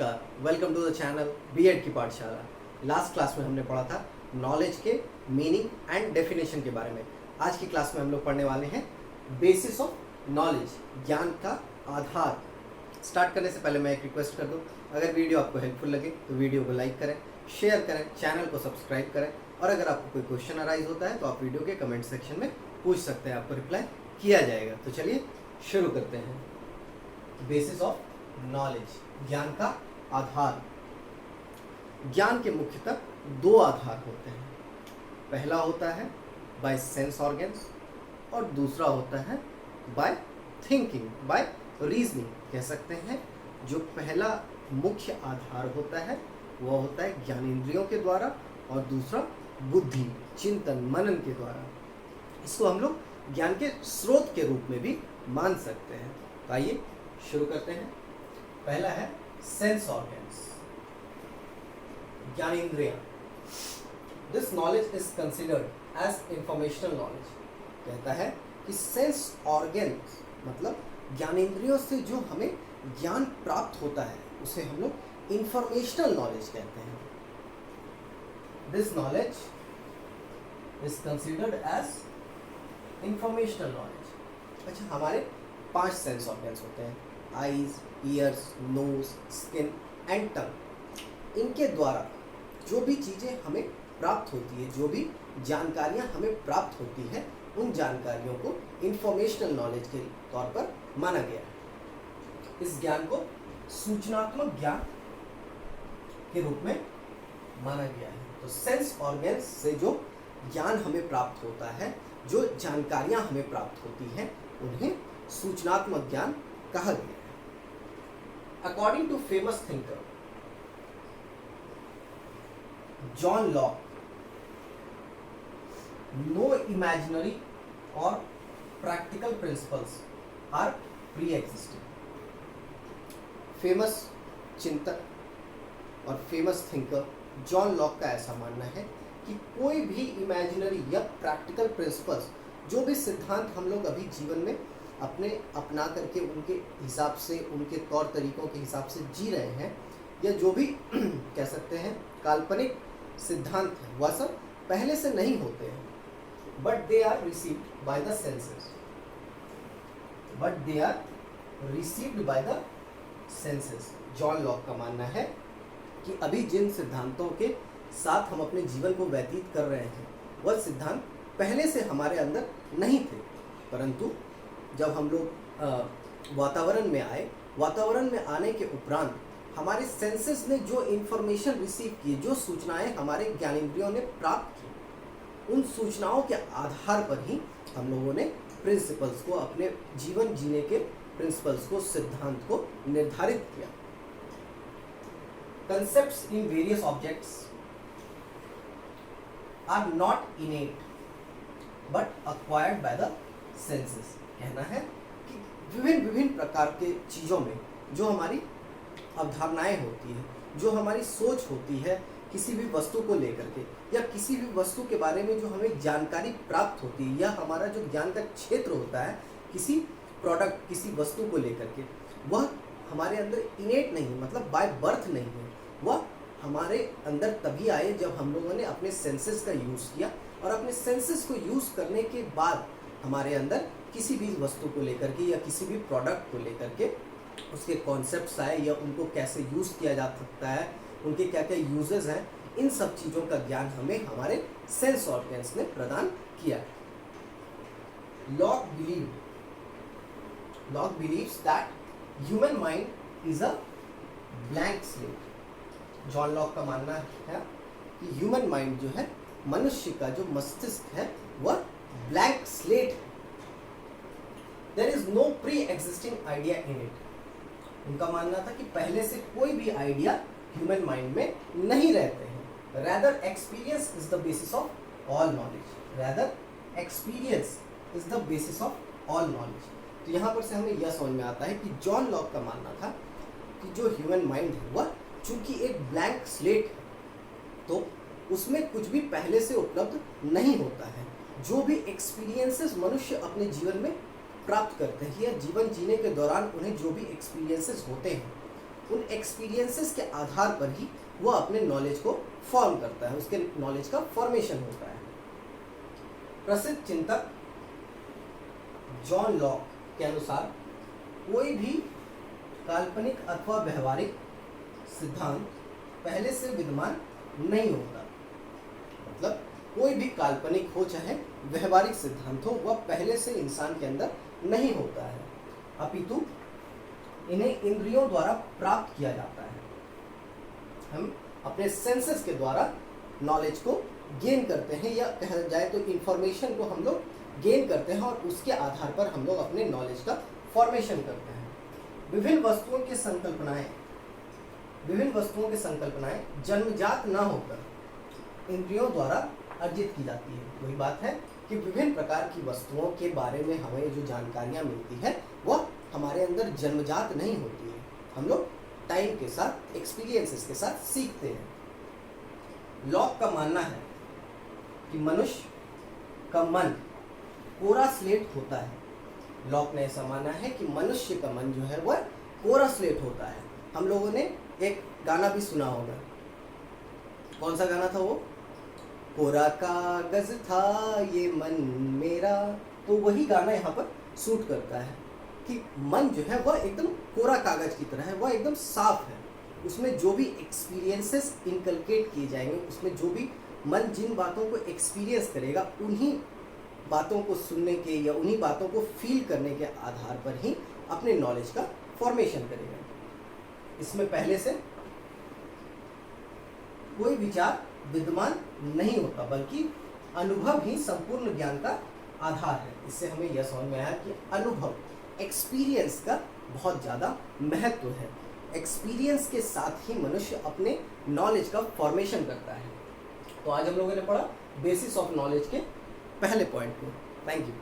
नमस्कार, welcome to the channel BEd की पाठशाला। लास्ट क्लास में हमने पढ़ा था नॉलेज के मीनिंग एंड डेफिनेशन के बारे में। आज की क्लास में हम लोग पढ़ने वाले हैं बेसिस ऑफ नॉलेज, ज्ञान का आधार। स्टार्ट करने से पहले मैं एक रिक्वेस्ट कर दूं, अगर वीडियो आपको हेल्पफुल लगे तो वीडियो को लाइक करें, शेयर करें, चैनल को सब्सक्राइब करें और अगर आपको कोई क्वेश्चन अराइज होता है तो आप वीडियो के कमेंट सेक्शन में पूछ सकते हैं, आपको रिप्लाई किया जाएगा। तो चलिए शुरू करते हैं। बेसिस ऑफ नॉलेज, ज्ञान का आधार। ज्ञान के मुख्यतः दो आधार होते हैं। पहला होता है बाय सेंस ऑर्गन्स और दूसरा होता है बाय थिंकिंग, बाय रीजनिंग कह सकते हैं। जो पहला मुख्य आधार होता है वह होता है ज्ञानेंद्रियों के द्वारा और दूसरा बुद्धि, चिंतन, मनन के द्वारा। इसको हम लोग ज्ञान के स्रोत के रूप में भी मान सकते हैं। तो आइए शुरू करते हैं। पहला है सेंस ऑर्गन्स, ज्ञानेंद्रियां। This knowledge is considered as informational knowledge. कहता है कि सेंस ऑर्गन्स मतलब ज्ञानेंद्रियों से जो हमें ज्ञान प्राप्त होता है उसे हम लोग इंफॉर्मेशनल नॉलेज कहते हैं। This knowledge is considered as informational knowledge. अच्छा, हमारे 5 सेंस ऑर्गन्स होते हैं, eyes, ears, nose, skin and tongue. इनके द्वारा जो भी चीज़ें हमें प्राप्त होती है, जो भी जानकारियां हमें प्राप्त होती है, उन जानकारियों को इंफॉर्मेशनल नॉलेज के तौर पर माना गया है। इस ज्ञान को सूचनात्मक ज्ञान के रूप में माना गया है। तो सेंस ऑर्गन्स से जो ज्ञान हमें प्राप्त होता है, जो जानकारियां हमें प्राप्त होती हैं, उन्हें सूचनात्मक ज्ञान कहा गया है। According to famous thinker John Locke, no imaginary और practical principles are pre existing. Famous चिंतक और फेमस थिंकर जॉन लॉक का ऐसा मानना है कि कोई भी इमेजिनरी या प्रैक्टिकल प्रिंसिपल्स, जो भी सिद्धांत हम लोग अभी जीवन में अपने अपना करके उनके हिसाब से, उनके तौर तरीकों के हिसाब से जी रहे हैं, या जो भी कह सकते हैं काल्पनिक सिद्धांत है, वह सब पहले से नहीं होते हैं, but they are received by the senses. But they are received by the senses. John Locke का मानना है कि अभी जिन सिद्धांतों के साथ हम अपने जीवन को व्यतीत कर रहे हैं वह सिद्धांत पहले से हमारे अंदर नहीं थे, परंतु जब हम लोग वातावरण में आए, वातावरण में आने के उपरांत हमारे सेंसेस ने जो इन्फॉर्मेशन रिसीव की, जो सूचनाएं हमारे ज्ञानेंद्रियों ने प्राप्त की, उन सूचनाओं के आधार पर ही हम लोगों ने प्रिंसिपल्स को, अपने जीवन जीने के प्रिंसिपल्स को, सिद्धांत को निर्धारित किया। Concepts in various objects are not innate but acquired by the senses. कहना है कि विभिन्न प्रकार के चीज़ों में जो हमारी अवधारणाएं होती है, जो हमारी सोच होती है किसी भी वस्तु को लेकर के, या किसी भी वस्तु के बारे में जो हमें जानकारी प्राप्त होती है, या हमारा जो ज्ञान का क्षेत्र होता है किसी प्रोडक्ट, किसी वस्तु को लेकर के, वह हमारे अंदर इनेट नहीं, मतलब बाय बर्थ नहीं है। वह हमारे अंदर तभी आए जब हम लोगों ने अपने सेंसेस का यूज़ किया, और अपने सेंसेस को यूज़ करने के बाद हमारे अंदर किसी भी वस्तु को लेकर के या किसी भी प्रोडक्ट को लेकर के उसके कॉन्सेप्ट्स आए, या उनको कैसे यूज़ किया जा सकता है, उनके क्या क्या यूजेस हैं, इन सब चीज़ों का ज्ञान हमें हमारे सेंस ऑर्गन्स ने प्रदान किया। Lock believes that human mind is a blank slate. John Locke का मानना है कि ह्यूमन माइंड जो है, मनुष्य का जो मस्तिष्क है, वह ब्लैंक स्लेट है। There is no pre existing idea in it. उनका मानना था कि पहले से कोई भी आइडिया ह्यूमन माइंड में नहीं रहते हैं। Rather experience is the basis of all knowledge. Rather experience is the basis of all knowledge. तो यहाँ पर से हमें यह समझ में आता है कि जॉन लॉक का मानना था कि जो ह्यूमन माइंड है वह चूंकि एक ब्लैंक स्लेट है, तो उसमें कुछ भी पहले से उपलब्ध नहीं होता है। जो भी एक्सपीरियंसेस मनुष्य अपने जीवन में प्राप्त करते हैं, या जीवन जीने के दौरान उन्हें जो भी एक्सपीरियंसेस होते हैं, उन एक्सपीरियंसेस के आधार पर ही वो अपने नॉलेज को फॉर्म करता है, उसके नॉलेज का फॉर्मेशन होता है। प्रसिद्ध चिंतक जॉन लॉक के अनुसार कोई भी काल्पनिक अथवा व्यवहारिक सिद्धांत पहले से विद्यमान नहीं होता। मतलब कोई भी काल्पनिक हो चाहे व्यवहारिक सिद्धांत हो, वह पहले से इंसान के अंदर नहीं होता है, अपितु इन्हें इंद्रियों द्वारा प्राप्त किया जाता है। हम अपने सेंसेस के द्वारा नॉलेज को गेन करते हैं, या कहा जाए तो इंफॉर्मेशन को हम लोग गेन करते हैं और उसके आधार पर हम लोग अपने नॉलेज का फॉर्मेशन करते हैं। विभिन्न वस्तुओं की संकल्पनाएं जन्मजात न होकर इंद्रियों द्वारा अर्जित की जाती है। वही बात है कि विभिन्न प्रकार की वस्तुओं के बारे में हमें जो जानकारियाँ मिलती है वह हमारे अंदर जन्मजात नहीं होती है, हम लोग टाइम के साथ, एक्सपीरियंसेस के साथ सीखते हैं। लॉक का मानना है कि मनुष्य का मन कोरा स्लेट होता है। लॉक ने ऐसा माना है कि मनुष्य का मन जो है वह कोरा स्लेट होता है। हम लोगों ने एक गाना भी सुना होगा, कौन सा गाना था वो? कोरा कागज था ये मन मेरा। तो वही गाना यहाँ पर सूट करता है कि मन जो है वह एकदम कोरा कागज की तरह है, वह एकदम साफ है। उसमें जो भी एक्सपीरियंसेस इनकलकेट किए जाएंगे, उसमें जो भी मन जिन बातों को एक्सपीरियंस करेगा, उन्हीं बातों को सुनने के या उन्हीं बातों को फील करने के आधार पर ही अपने नॉलेज का फॉर्मेशन करेगा। इसमें पहले से कोई विचार विद्यमान नहीं होता, बल्कि अनुभव ही संपूर्ण ज्ञान का आधार है। इससे हमें यह समझ में आया कि अनुभव, एक्सपीरियंस का बहुत ज़्यादा महत्व है। एक्सपीरियंस के साथ ही मनुष्य अपने नॉलेज का फॉर्मेशन करता है। तो आज हम लोगों ने पढ़ा बेसिस ऑफ नॉलेज के पहले पॉइंट को। Thank you.